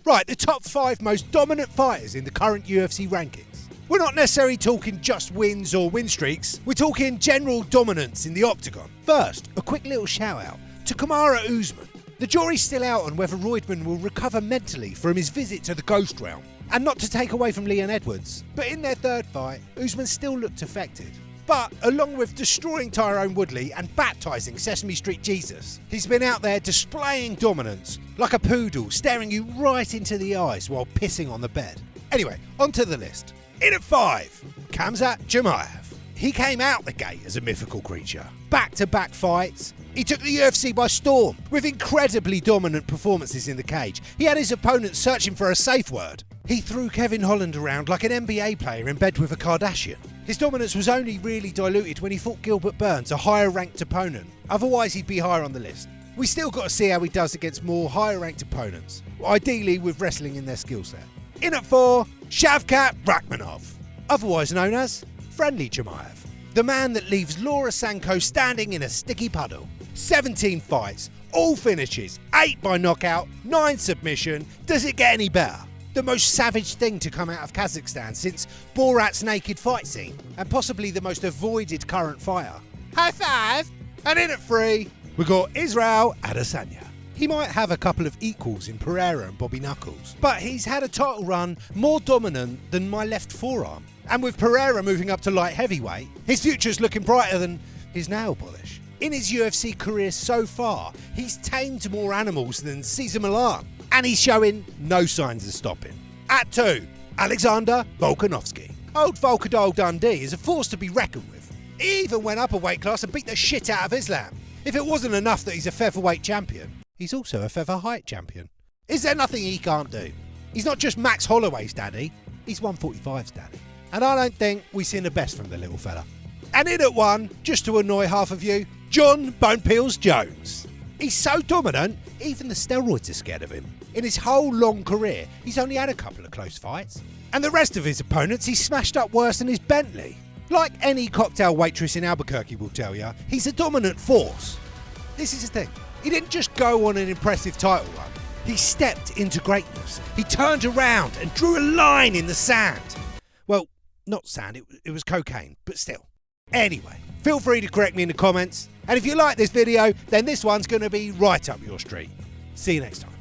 Right, the top 5 most dominant fighters in the current UFC rankings. We're not necessarily talking just wins or win streaks, we're talking general dominance in the octagon. First, a quick little shout out to Kamaru Usman. The jury's still out on whether Roydman will recover mentally from his visit to the Ghost Realm. And not to take away from Leon Edwards, but in their third fight, Usman still looked affected. But along with destroying Tyrone Woodley and baptising Sesame Street Jesus, he's been out there displaying dominance, like a poodle staring you right into the eyes while pissing on the bed. Anyway, onto the list. In at 5, Khamzat Chimaev. He came out the gate as a mythical creature. Back-to-back fights. He took the UFC by storm, with incredibly dominant performances in the cage. He had his opponents searching for a safe word. He threw Kevin Holland around like an NBA player in bed with a Kardashian. His dominance was only really diluted when he fought Gilbert Burns, a higher-ranked opponent. Otherwise, he'd be higher on the list. We still got to see how he does against more higher-ranked opponents, ideally with wrestling in their skill set. In at 4, Shavkat Rakhmonov, otherwise known as Friendly Chimaev, the man that leaves Laura Sanko standing in a sticky puddle. 17 fights, all finishes, 8 by knockout, 9 submission. Does it get any better? The most savage thing to come out of Kazakhstan since Borat's naked fight scene, and possibly the most avoided current fighter. High five! And in at 3, we got Israel Adesanya. He might have a couple of equals in Pereira and Bobby Knuckles, but he's had a title run more dominant than my left forearm. And with Pereira moving up to light heavyweight, his future's looking brighter than his nail polish. In his UFC career so far, he's tamed more animals than Cesar Millan, and he's showing no signs of stopping. At 2, Alexander Volkanovski. Old Volkadol Dundee is a force to be reckoned with. He even went up a weight class and beat the shit out of Islam. If it wasn't enough that he's a featherweight champion, he's also a feather height champion. Is there nothing he can't do? He's not just Max Holloway's daddy, he's 145's daddy. And I don't think we've seen the best from the little fella. And in at 1, just to annoy half of you, John Bonepeels Jones. He's so dominant, even the steroids are scared of him. In his whole long career, he's only had a couple of close fights. And the rest of his opponents he's smashed up worse than his Bentley. Like any cocktail waitress in Albuquerque will tell you, he's a dominant force. This is the thing. He didn't just go on an impressive title run. He stepped into greatness. He turned around and drew a line in the sand. Well, not sand, it was cocaine, but still. Anyway, feel free to correct me in the comments. And if you like this video, then this one's going to be right up your street. See you next time.